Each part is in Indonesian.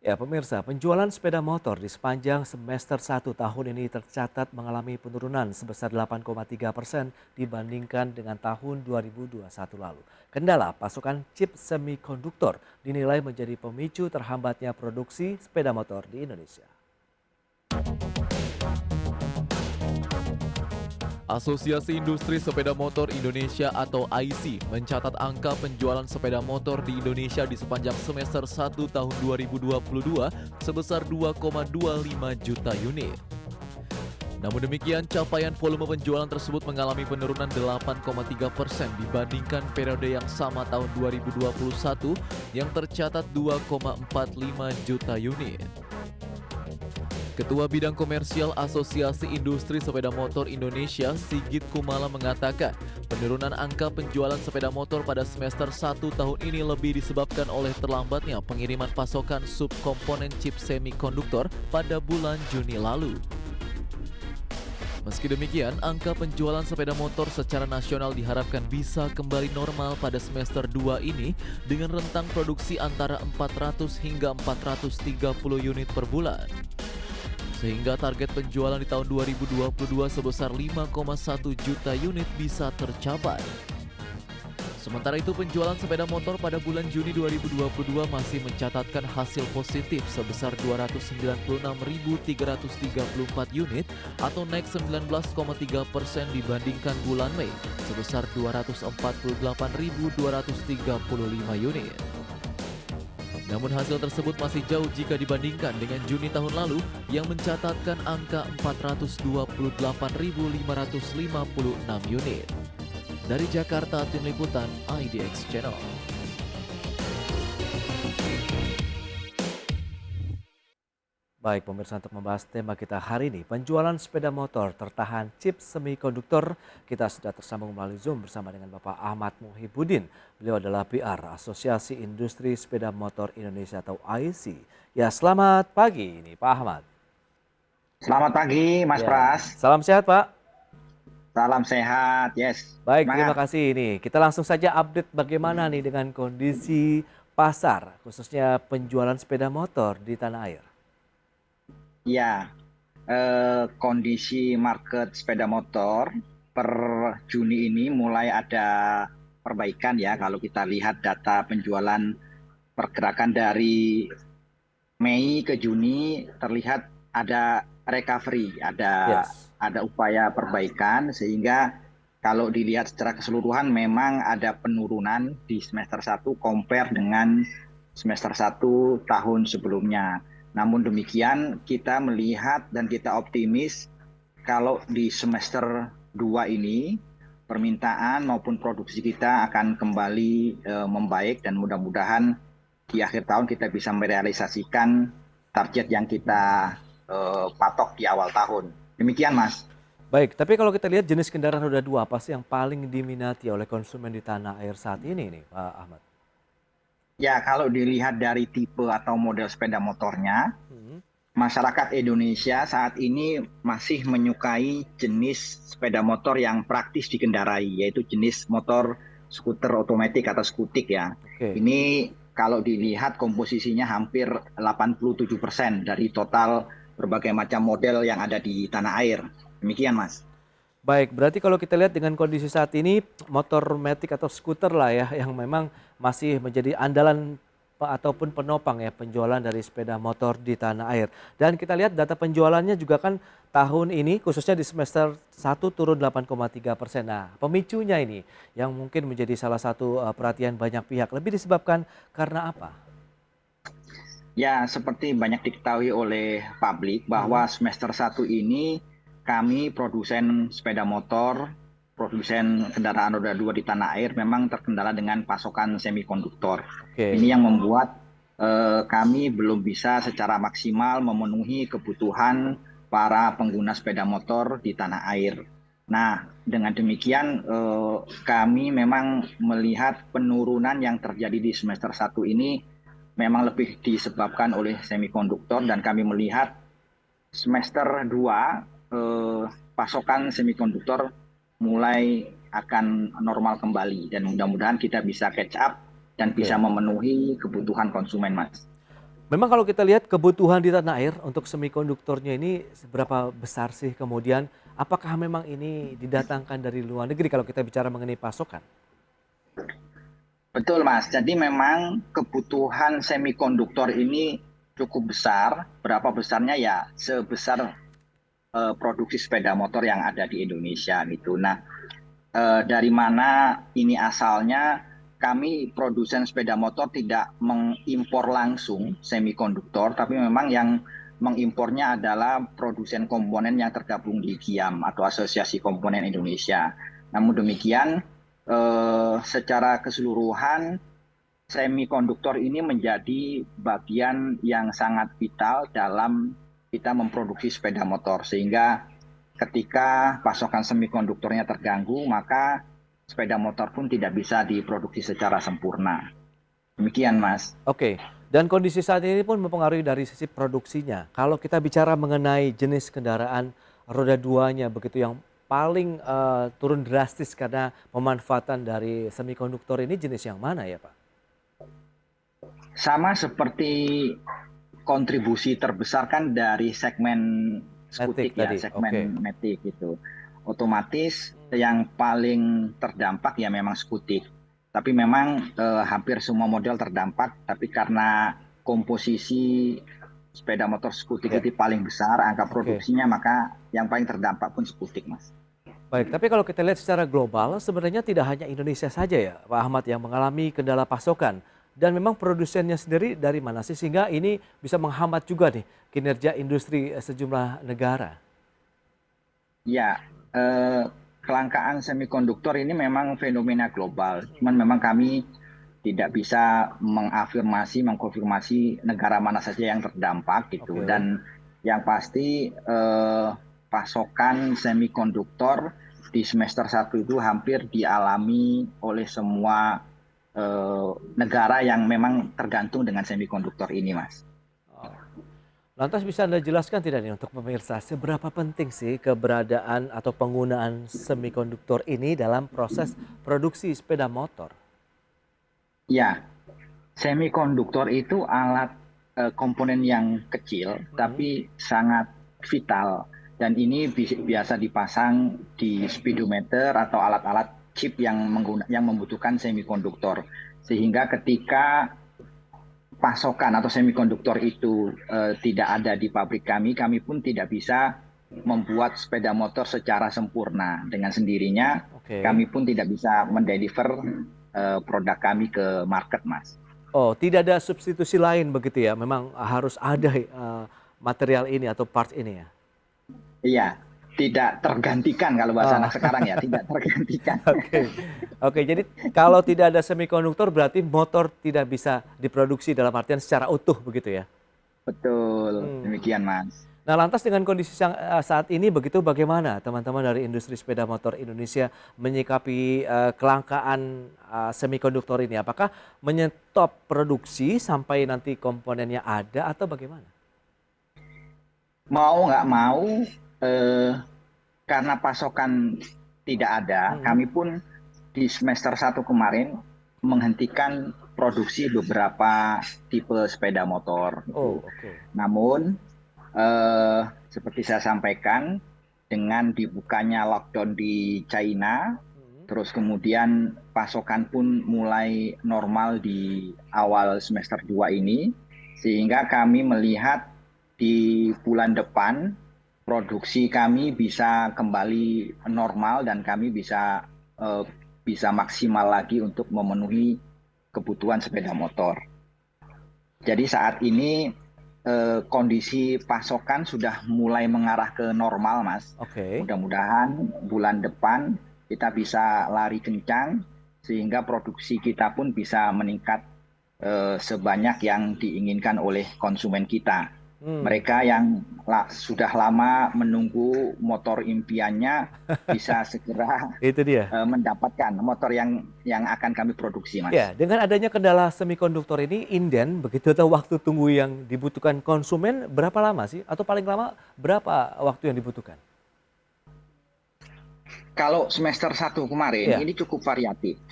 Ya, pemirsa, penjualan sepeda motor di sepanjang semester 1 tahun ini tercatat mengalami penurunan sebesar 8,3% dibandingkan dengan tahun 2021 lalu. Kendala pasokan chip semikonduktor dinilai menjadi pemicu terhambatnya produksi sepeda motor di Indonesia. Asosiasi Industri Sepeda Motor Indonesia atau AISI mencatat angka penjualan sepeda motor di Indonesia di sepanjang semester 1 tahun 2022 sebesar 2,25 juta unit. Namun demikian, capaian volume penjualan tersebut mengalami penurunan 8,3% dibandingkan periode yang sama tahun 2021 yang tercatat 2,45 juta unit. Ketua Bidang Komersial Asosiasi Industri Sepeda Motor Indonesia, Sigit Kumala mengatakan, penurunan angka penjualan sepeda motor pada semester 1 tahun ini lebih disebabkan oleh terlambatnya pengiriman pasokan subkomponen chip semikonduktor pada bulan Juni lalu. Meski demikian, angka penjualan sepeda motor secara nasional diharapkan bisa kembali normal pada semester 2 ini dengan rentang produksi antara 400 hingga 430 unit per bulan. Sehingga target penjualan di tahun 2022 sebesar 5,1 juta unit bisa tercapai. Sementara itu penjualan sepeda motor pada bulan Juni 2022 masih mencatatkan hasil positif sebesar 296.334 unit atau naik 19,3% dibandingkan bulan Mei sebesar 248.235 unit. Namun hasil tersebut masih jauh jika dibandingkan dengan Juni tahun lalu yang mencatatkan angka 428.556 unit. Dari Jakarta, Tim Liputan IDX Channel. Baik pemirsa, untuk membahas tema kita hari ini, penjualan sepeda motor tertahan chip semikonduktor, kita sudah tersambung melalui Zoom bersama dengan Bapak Ahmad Muhibudin. Beliau adalah PR Asosiasi Industri Sepeda Motor Indonesia atau AISI. Ya, selamat pagi ini Pak Ahmad. Selamat pagi, Mas Ya, Pras. salam sehat Pak. Salam sehat, yes. Baik, terima Semangat. kasih ini. Kita langsung saja update bagaimana nih dengan kondisi pasar, khususnya penjualan sepeda motor di tanah air. Ya, kondisi market sepeda motor per Juni ini mulai ada perbaikan ya. Kalau kita lihat data penjualan pergerakan dari Mei ke Juni terlihat ada recovery, Yes. ada upaya perbaikan sehingga kalau dilihat secara keseluruhan memang ada penurunan di semester 1 compare dengan semester 1 tahun sebelumnya. Namun demikian kita melihat dan kita optimis kalau di semester 2 ini permintaan maupun produksi kita akan kembali membaik dan mudah-mudahan di akhir tahun kita bisa merealisasikan target yang kita patok di awal tahun. Demikian, Mas. Baik, tapi kalau kita lihat jenis kendaraan roda 2 apa sih yang paling diminati oleh konsumen di tanah air saat ini nih Pak Ahmad? Ya, kalau dilihat dari tipe atau model sepeda motornya, Hmm. masyarakat Indonesia saat ini masih menyukai jenis sepeda motor yang praktis dikendarai, yaitu jenis motor skuter otomatis atau skutik ya. Oke. Ini kalau dilihat komposisinya hampir 87% dari total berbagai macam model yang ada di tanah air. Demikian, Mas. Baik, berarti kalau kita lihat dengan kondisi saat ini motor matic atau skuter lah ya yang memang masih menjadi andalan ataupun penopang ya penjualan dari sepeda motor di tanah air. Dan kita lihat data penjualannya juga kan tahun ini khususnya di semester 1 turun 8,3%. Nah, pemicunya ini yang mungkin menjadi salah satu perhatian banyak pihak lebih disebabkan karena apa? Ya, seperti banyak diketahui oleh publik bahwa semester 1 ini kami produsen sepeda motor, produsen kendaraan roda 2 di tanah air memang terkendala dengan pasokan semikonduktor. Oke. Ini yang membuat kami belum bisa secara maksimal memenuhi kebutuhan para pengguna sepeda motor di tanah air. Nah, dengan demikian kami memang melihat penurunan yang terjadi di semester 1 ini memang lebih disebabkan oleh semikonduktor dan kami melihat semester 2 pasokan semikonduktor mulai akan normal kembali dan mudah-mudahan kita bisa catch up dan bisa Oke. memenuhi kebutuhan konsumen, Mas. Memang kalau kita lihat kebutuhan di tanah air untuk semikonduktornya ini seberapa besar sih, kemudian apakah memang ini didatangkan dari luar negeri kalau kita bicara mengenai pasokan? Betul, Mas. Jadi memang kebutuhan semikonduktor ini cukup besar. Berapa besarnya ya? Sebesar produksi sepeda motor yang ada di Indonesia gitu. Nah, dari mana ini asalnya? Kami produsen sepeda motor tidak mengimpor langsung semikonduktor, tapi memang yang mengimpornya adalah produsen komponen yang tergabung di GIAM atau Asosiasi Komponen Indonesia. Namun demikian, secara keseluruhan semikonduktor ini menjadi bagian yang sangat vital dalam kita memproduksi sepeda motor, sehingga ketika pasokan semikonduktornya terganggu, maka sepeda motor pun tidak bisa diproduksi secara sempurna. Demikian, Mas. Oke, dan kondisi saat ini pun mempengaruhi dari sisi produksinya. Kalau kita bicara mengenai jenis kendaraan roda duanya begitu yang paling turun drastis karena pemanfaatan dari semikonduktor ini jenis yang mana ya Pak? Sama seperti kontribusi terbesar kan dari segmen skutik ya, tadi, segmen matic gitu. Otomatis yang paling terdampak ya memang skutik. Tapi memang hampir semua model terdampak, tapi karena komposisi sepeda motor skutik itu paling besar angka produksinya, maka yang paling terdampak pun skutik, Mas. Baik, tapi kalau kita lihat secara global sebenarnya tidak hanya Indonesia saja ya Pak Ahmad yang mengalami kendala pasokan. Dan memang produsennya sendiri dari mana sih sehingga ini bisa menghambat juga nih kinerja industri sejumlah negara? Ya, kelangkaan semikonduktor ini memang fenomena global. Cuman memang kami tidak bisa mengkonfirmasi negara mana saja yang terdampak gitu. Dan yang pasti pasokan semikonduktor di semester 1 itu hampir dialami oleh semua negara yang memang tergantung dengan semikonduktor ini, Mas. Lantas bisa Anda jelaskan tidak nih untuk pemirsa seberapa penting sih keberadaan atau penggunaan semikonduktor ini dalam proses produksi sepeda motor? Ya, semikonduktor itu alat komponen yang kecil tapi sangat vital, dan ini biasa dipasang di speedometer atau alat-alat chip yang membutuhkan semikonduktor, sehingga ketika pasokan atau semikonduktor itu tidak ada di pabrik kami pun tidak bisa membuat sepeda motor secara sempurna. Dengan sendirinya kami pun tidak bisa mendeliver produk kami ke market, Mas. Oh, tidak ada substitusi lain begitu ya? Memang harus ada material ini atau parts ini ya? Iya. Tidak tergantikan kalau bahasa anak sekarang ya, tidak tergantikan. Oke, jadi kalau tidak ada semikonduktor berarti motor tidak bisa diproduksi dalam artian secara utuh begitu ya? Betul, demikian Mas. Nah lantas dengan kondisi saat ini begitu bagaimana teman-teman dari industri sepeda motor Indonesia menyikapi kelangkaan semikonduktor ini? Apakah menyetop produksi sampai nanti komponennya ada atau bagaimana? Mau nggak mau, karena pasokan tidak ada, kami pun di semester 1 kemarin menghentikan produksi beberapa tipe sepeda motor. Namun seperti saya sampaikan, dengan dibukanya lockdown di China, terus kemudian pasokan pun mulai normal di awal semester 2 ini, sehingga kami melihat di bulan depan produksi kami bisa kembali normal dan kami bisa maksimal lagi untuk memenuhi kebutuhan sepeda motor. Jadi saat ini kondisi pasokan sudah mulai mengarah ke normal, Mas. Mudah-mudahan bulan depan kita bisa lari kencang sehingga produksi kita pun bisa meningkat sebanyak yang diinginkan oleh konsumen kita. Mereka yang sudah lama menunggu motor impiannya bisa segera mendapatkan motor yang akan kami produksi, Mas. Ya, dengan adanya kendala semikonduktor ini, inden begitu atau waktu tunggu yang dibutuhkan konsumen berapa lama sih? Atau paling lama berapa waktu yang dibutuhkan? Kalau semester 1 kemarin ini cukup variatif,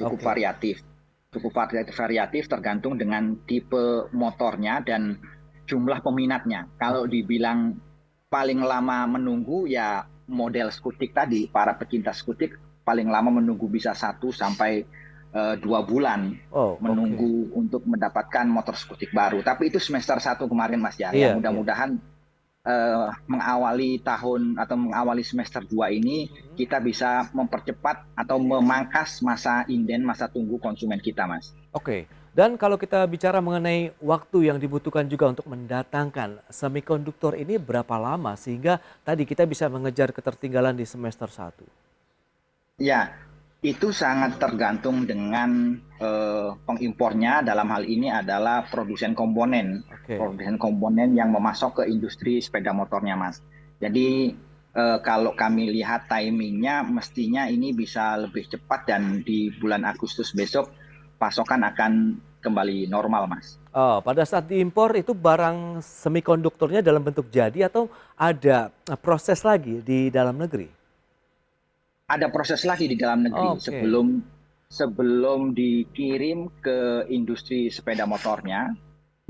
variatif tergantung dengan tipe motornya dan jumlah peminatnya. Kalau dibilang paling lama menunggu ya model skutik tadi, para pecinta skutik paling lama menunggu bisa 1 sampai 2 bulan Oh, oke. menunggu untuk mendapatkan motor skutik baru. Tapi itu semester 1 kemarin Mas ya. Ya Iya, iya. mudah-mudahan mengawali tahun atau mengawali semester 2 ini Mhm. kita bisa mempercepat atau memangkas masa inden, masa tunggu konsumen kita, Mas. Oke. Dan kalau kita bicara mengenai waktu yang dibutuhkan juga untuk mendatangkan semikonduktor ini berapa lama sehingga tadi kita bisa mengejar ketertinggalan di semester 1? Ya, itu sangat tergantung dengan pengimpornya, dalam hal ini adalah produsen komponen. Oke. Produsen komponen yang memasok ke industri sepeda motornya, Mas. Jadi kalau kami lihat timingnya mestinya ini bisa lebih cepat dan di bulan Agustus besok pasokan akan kembali normal, Mas. Oh, pada saat diimpor itu barang semikonduktornya dalam bentuk jadi atau ada proses lagi di dalam negeri? Ada proses lagi di dalam negeri Oke. sebelum dikirim ke industri sepeda motornya.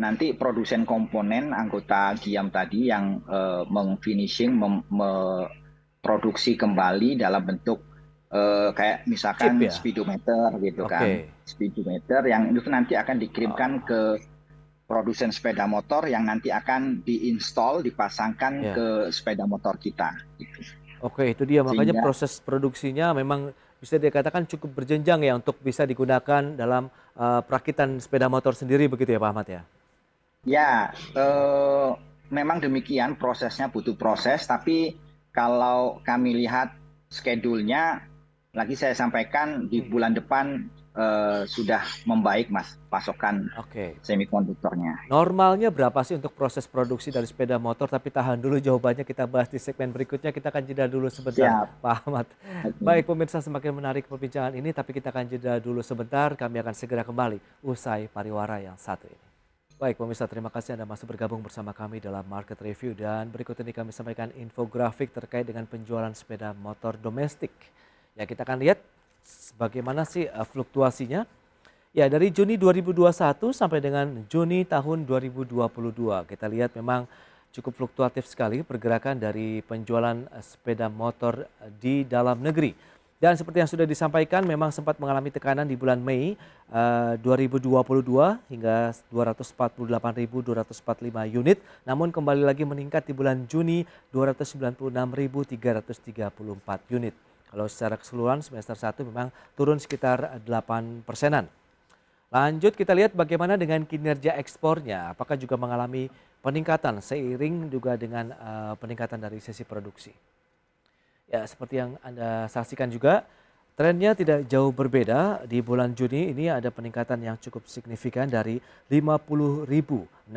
Nanti produsen komponen anggota Giam tadi yang mengfinishing, memproduksi kembali dalam bentuk kayak Chip misalkan ya? speedometer gitu kan, Oke. speedometer yang itu nanti akan dikirimkan Oh, ke produsen sepeda motor yang nanti akan diinstal, dipasangkan ya. ke sepeda motor kita. Gitu. Oke, itu dia makanya Sehingga proses produksinya memang bisa dikatakan cukup berjenjang ya untuk bisa digunakan dalam perakitan sepeda motor sendiri begitu ya Pak Ahmad ya? ya, memang demikian prosesnya butuh proses, tapi kalau kami lihat schedule-nya, lagi saya sampaikan di Mhm. bulan depan sudah membaik Mas pasokan Oke. semikonduktornya. Normalnya berapa sih untuk proses produksi dari sepeda motor? Tapi tahan dulu jawabannya kita bahas di segmen berikutnya. Kita akan jeda dulu sebentar, Siap. Pak Ahmad. Oke. Baik pemirsa, semakin menarik perbincangan ini, tapi kita akan jeda dulu sebentar. Kami akan segera kembali usai pariwara yang satu ini. Baik pemirsa, terima kasih Anda masih bergabung bersama kami dalam Market Review. Dan berikut ini kami sampaikan infografik terkait dengan penjualan sepeda motor domestik. Ya, kita akan lihat bagaimana sih fluktuasinya. Ya, dari Juni 2021 sampai dengan Juni tahun 2022. Kita lihat memang cukup fluktuatif sekali pergerakan dari penjualan sepeda motor di dalam negeri. Dan seperti yang sudah disampaikan memang sempat mengalami tekanan di bulan Mei 2022 hingga 248.245 unit. Namun kembali lagi meningkat di bulan Juni 296.334 unit. Kalau secara keseluruhan semester 1 memang turun sekitar 8%-an. Lanjut kita lihat bagaimana dengan kinerja ekspornya, apakah juga mengalami peningkatan seiring juga dengan peningkatan dari sisi produksi. Ya, seperti yang Anda saksikan juga, trennya tidak jauh berbeda. Di bulan Juni ini ada peningkatan yang cukup signifikan dari 50.693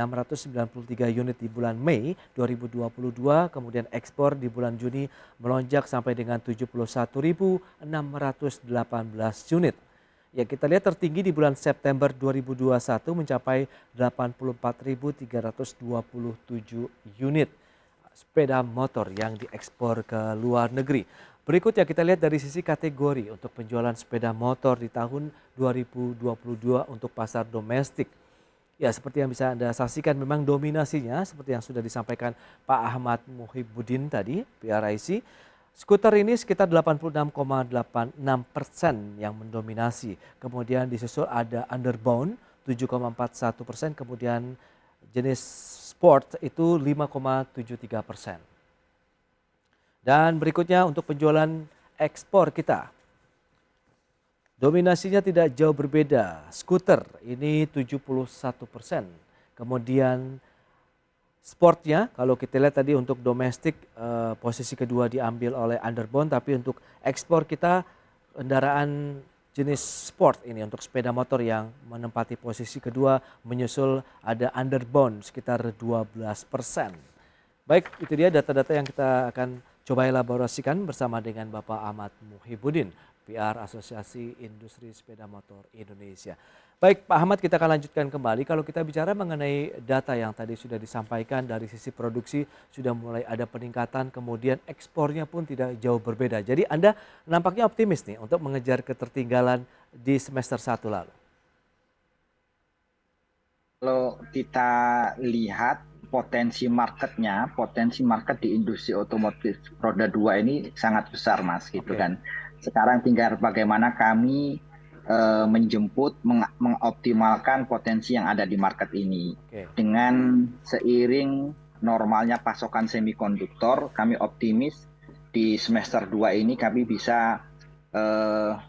unit di bulan Mei 2022, kemudian ekspor di bulan Juni melonjak sampai dengan 71.618 unit. Ya, kita lihat tertinggi di bulan September 2021 mencapai 84.327 unit sepeda motor yang diekspor ke luar negeri. Berikutnya kita lihat dari sisi kategori untuk penjualan sepeda motor di tahun 2022 untuk pasar domestik. Ya, seperti yang bisa Anda saksikan memang dominasinya seperti yang sudah disampaikan Pak Ahmad Muhibbuddin tadi, PRIC. Skuter ini sekitar 86,86% yang mendominasi. Kemudian disusul ada underbound 7,41%, kemudian jenis sport itu 5,73%. Dan berikutnya untuk penjualan ekspor kita. Dominasinya tidak jauh berbeda. Skuter ini 71%. Kemudian sportnya kalau kita lihat tadi untuk domestik posisi kedua diambil oleh underbound, tapi untuk ekspor kita kendaraan jenis sport ini untuk sepeda motor yang menempati posisi kedua, menyusul ada underbound sekitar 12%. Baik, itu dia data-data yang kita akan coba elaborasikan bersama dengan Bapak Ahmad Muhibbuddin, PR Asosiasi Industri Sepeda Motor Indonesia. Baik Pak Ahmad, kita akan lanjutkan kembali. Kalau kita bicara mengenai data yang tadi sudah disampaikan dari sisi produksi sudah mulai ada peningkatan, kemudian ekspornya pun tidak jauh berbeda. Jadi Anda nampaknya optimis nih untuk mengejar ketertinggalan di semester 1 lalu. Kalau kita lihat potensi market di industri otomotif roda 2 ini sangat besar, Mas, gitu Oke, kan. Sekarang tinggal bagaimana kami menjemput, mengoptimalkan potensi yang ada di market ini. oke. Dengan seiring normalnya pasokan semikonduktor, kami optimis di semester 2 ini kami bisa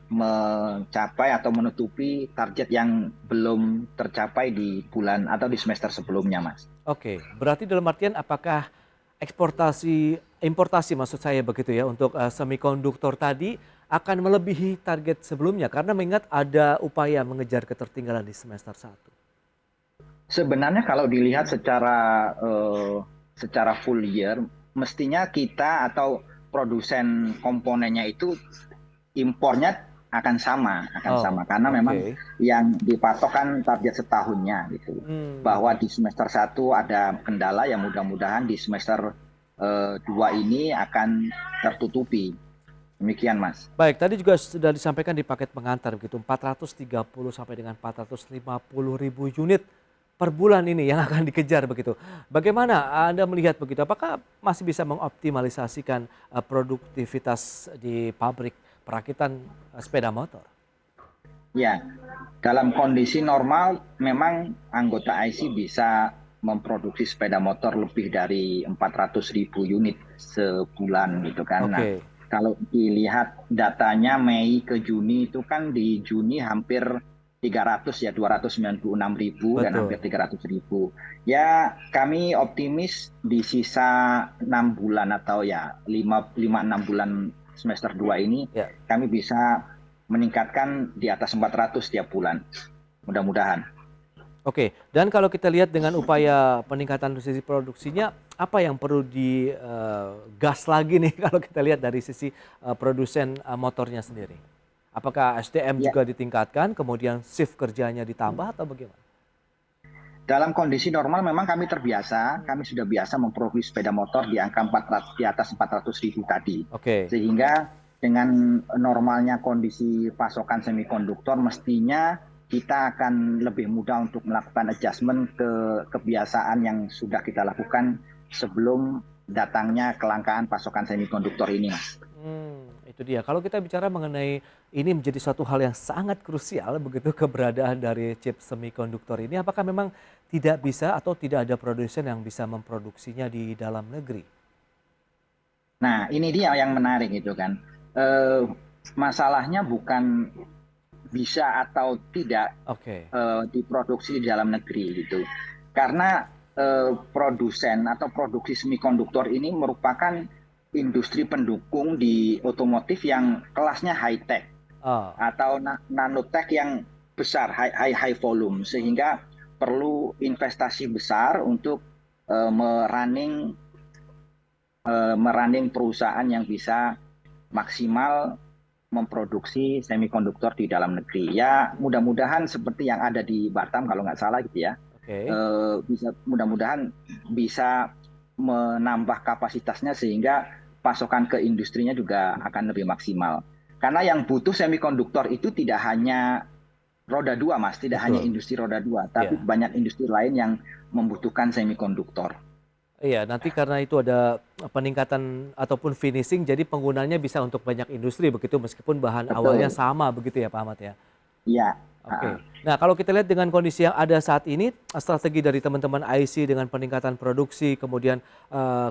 mencapai atau menutupi target yang belum tercapai di bulan atau di semester sebelumnya, Mas. Oke, berarti dalam artian apakah importasi maksud saya begitu ya untuk semikonduktor tadi akan melebihi target sebelumnya karena mengingat ada upaya mengejar ketertinggalan di semester satu. Sebenarnya kalau dilihat secara full year, mestinya kita atau produsen komponennya itu impornya akan Oh, sama karena memang oke. yang dipatok kan target setahunnya gitu. Hmm, Bahwa di semester satu ada kendala yang mudah-mudahan di semester 2 ini akan tertutupi. Demikian, Mas. baik, tadi juga sudah disampaikan di paket pengantar begitu 430 sampai dengan 450 ribu unit per bulan ini yang akan dikejar begitu. Bagaimana Anda melihat begitu? Apakah masih bisa mengoptimalisasikan produktivitas di pabrik perakitan sepeda motor? Ya, dalam kondisi normal memang anggota IC bisa memproduksi sepeda motor lebih dari 400.000 unit sebulan gitu kan. Nah, Oke, kalau dilihat datanya Mei ke Juni itu kan di Juni hampir 300 ya, 296.000 dan hampir betul. 300.000. Ya, kami optimis di sisa 6 bulan atau ya 5-6 bulan semester 2 ini Ya. kami bisa meningkatkan di atas 400 tiap bulan. Mudah-mudahan. Oke, dan kalau kita lihat dengan upaya peningkatan sisi produksinya, apa yang perlu digas lagi nih kalau kita lihat dari sisi produsen motornya sendiri? Apakah SDM Ya, juga ditingkatkan, kemudian shift kerjanya ditambah atau bagaimana? dalam kondisi normal memang kami sudah biasa memproduksi sepeda motor di angka 400, di atas 400.000 tadi. Oke, Sehingga dengan normalnya kondisi pasokan semikonduktor mestinya kita akan lebih mudah untuk melakukan adjustment ke kebiasaan yang sudah kita lakukan sebelum datangnya kelangkaan pasokan semikonduktor ini, Mas. itu dia. Kalau kita bicara mengenai ini menjadi suatu hal yang sangat krusial begitu keberadaan dari chip semikonduktor ini, apakah memang tidak bisa atau tidak ada produsen yang bisa memproduksinya di dalam negeri? Nah, ini dia yang menarik itu kan. Eh, Masalahnya bukan bisa atau tidak Oke, diproduksi di dalam negeri gitu. Karena produsen atau produksi semikonduktor ini merupakan industri pendukung di otomotif yang kelasnya high tech ah, atau nanotech yang besar, high volume, sehingga perlu investasi besar untuk eh, merunning merunning perusahaan yang bisa maksimal memproduksi semikonduktor di dalam negeri. Ya, mudah-mudahan seperti yang ada di Batam kalau nggak salah gitu ya. oke. Bisa mudah-mudahan bisa menambah kapasitasnya sehingga pasokan ke industrinya juga akan lebih maksimal. Karena yang butuh semikonduktor itu tidak hanya roda dua, Mas, tidak hanya Betul, industri roda dua, tapi iya. banyak industri lain yang membutuhkan semikonduktor. Iya, nanti karena itu ada peningkatan ataupun finishing, jadi penggunanya bisa untuk banyak industri begitu, meskipun bahan awalnya Betul. sama begitu ya Pak Ahmad ya? Iya. Oke. Nah, kalau kita lihat dengan kondisi yang ada saat ini, strategi dari teman-teman IC dengan peningkatan produksi, kemudian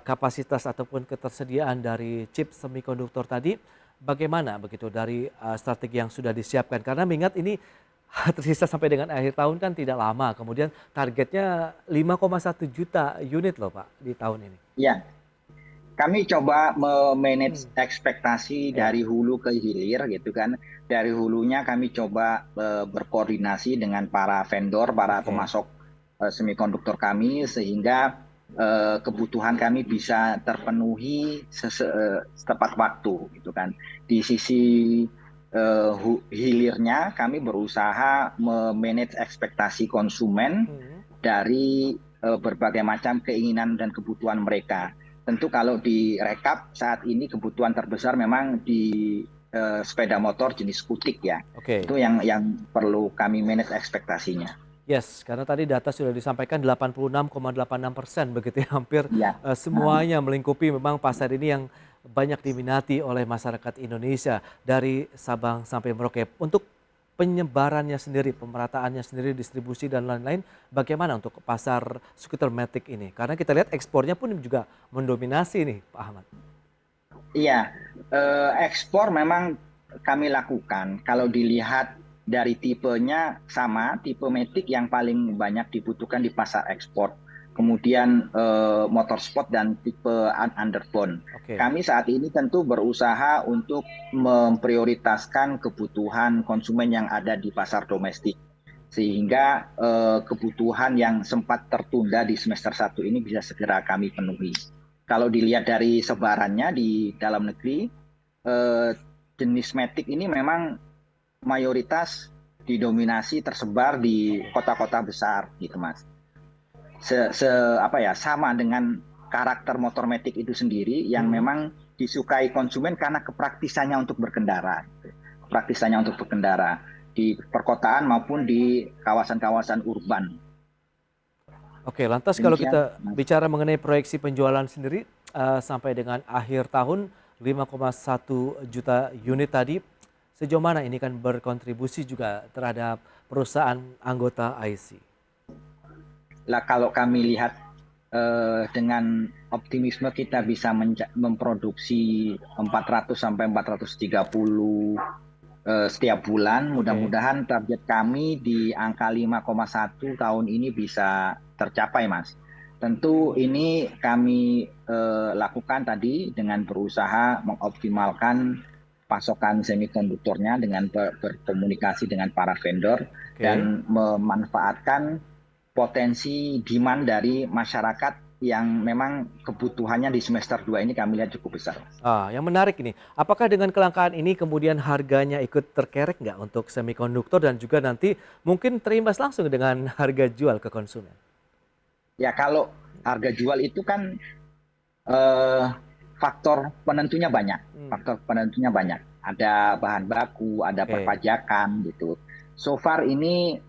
kapasitas ataupun ketersediaan dari chip semikonduktor tadi, bagaimana begitu dari strategi yang sudah disiapkan? Karena mengingat ini tersisa sampai dengan akhir tahun kan tidak lama, kemudian targetnya 5,1 juta unit loh Pak di tahun ini. Iya, kami coba Hmm. memanage ekspektasi Ya, dari hulu ke hilir gitu kan. Dari hulunya kami coba berkoordinasi dengan para vendor, para oke. pemasok semikonduktor kami sehingga kebutuhan kami bisa terpenuhi tepat waktu gitu kan. Di sisi hilirnya kami berusaha memanage ekspektasi konsumen Hmm. dari berbagai macam keinginan dan kebutuhan mereka. Tentu kalau direkap saat ini kebutuhan terbesar memang di sepeda motor jenis skutik ya. Oke. Itu yang perlu kami manage ekspektasinya. Yes, karena tadi data sudah disampaikan 86,86% begitu ya, hampir Ya. semuanya melingkupi memang pasar ini yang banyak diminati oleh masyarakat Indonesia dari Sabang sampai Merauke. Untuk penyebarannya sendiri, pemerataannya sendiri, distribusi dan lain-lain, bagaimana untuk pasar skuter matic ini? Karena kita lihat ekspornya pun juga mendominasi nih, Pak Ahmad. Iya, ekspor memang kami lakukan. Kalau dilihat dari tipenya sama, tipe Matic yang paling banyak dibutuhkan di pasar ekspor. Kemudian motorsport dan tipe underbone. Oke. Kami saat ini tentu berusaha untuk memprioritaskan kebutuhan konsumen yang ada di pasar domestik. Sehingga kebutuhan yang sempat tertunda di semester 1 ini bisa segera kami penuhi. Kalau dilihat dari sebarannya di dalam negeri, jenis Matic ini memang mayoritas didominasi tersebar di kota-kota besar, gitu Mas. Sama dengan karakter motor Matic itu sendiri yang memang disukai konsumen karena kepraktisannya untuk berkendara, kepraktisannya untuk berkendara di perkotaan maupun di kawasan-kawasan urban. Oke, lantas kalau Demikian, kita Mas. bicara mengenai proyeksi penjualan sendiri sampai dengan akhir tahun 5,1 juta unit tadi, sejauh mana ini kan berkontribusi juga terhadap perusahaan anggota IC? Lah kalau kami lihat dengan optimisme kita bisa memproduksi 400 sampai 430 setiap bulan. Mudah-mudahan target kami di angka 5,1 tahun ini bisa tercapai, Mas. Tentu ini kami lakukan tadi dengan berusaha mengoptimalkan pasokan semikonduktornya dengan berkomunikasi dengan para vendor dan memanfaatkan potensi demand dari masyarakat yang memang kebutuhannya di semester 2 ini kami lihat cukup besar. Yang menarik ini, apakah dengan kelangkaan ini kemudian harganya ikut terkerek nggak untuk semikonduktor dan juga nanti mungkin terimbas langsung dengan harga jual ke konsumen? Ya kalau harga jual itu kan faktor penentunya banyak, Ada bahan baku, ada perpajakan gitu. So far ini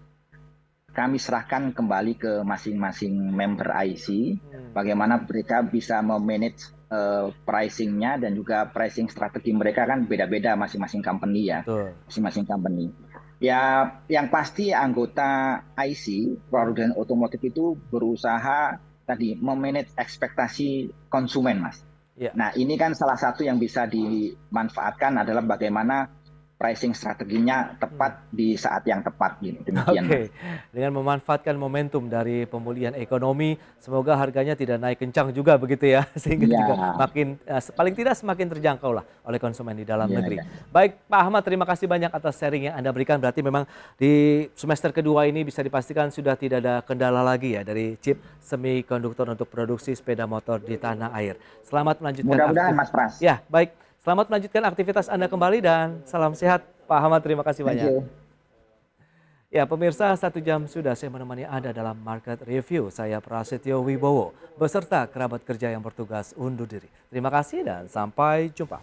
kami serahkan kembali ke masing-masing member IC, bagaimana mereka bisa memanage pricingnya dan juga pricing strategi mereka kan beda-beda masing-masing company ya, masing-masing company. Ya, yang pasti anggota IC, produsen otomotif itu berusaha tadi memanage ekspektasi konsumen, Mas. Ya. Nah, ini kan salah satu yang bisa dimanfaatkan adalah bagaimana pricing strateginya tepat di saat yang tepat gitu. Demikian. Oke, dengan memanfaatkan momentum dari pemulihan ekonomi, semoga harganya tidak naik kencang juga begitu ya, sehingga juga makin paling tidak semakin terjangkau lah oleh konsumen di dalam negeri. Baik Pak Ahmad, terima kasih banyak atas sharing yang Anda berikan. Berarti memang di semester kedua ini bisa dipastikan sudah tidak ada kendala lagi ya dari chip semikonduktor untuk produksi sepeda motor di tanah air. Selamat melanjutkan. Mudah-mudahan Mas Pras. Ya, baik. Selamat melanjutkan aktivitas Anda kembali dan salam sehat Pak Ahmad, terima kasih banyak. Ya pemirsa, 1 jam sudah saya menemani Anda dalam Market Review. Saya Prasetyo Wibowo beserta kerabat kerja yang bertugas undur diri. Terima kasih dan sampai jumpa.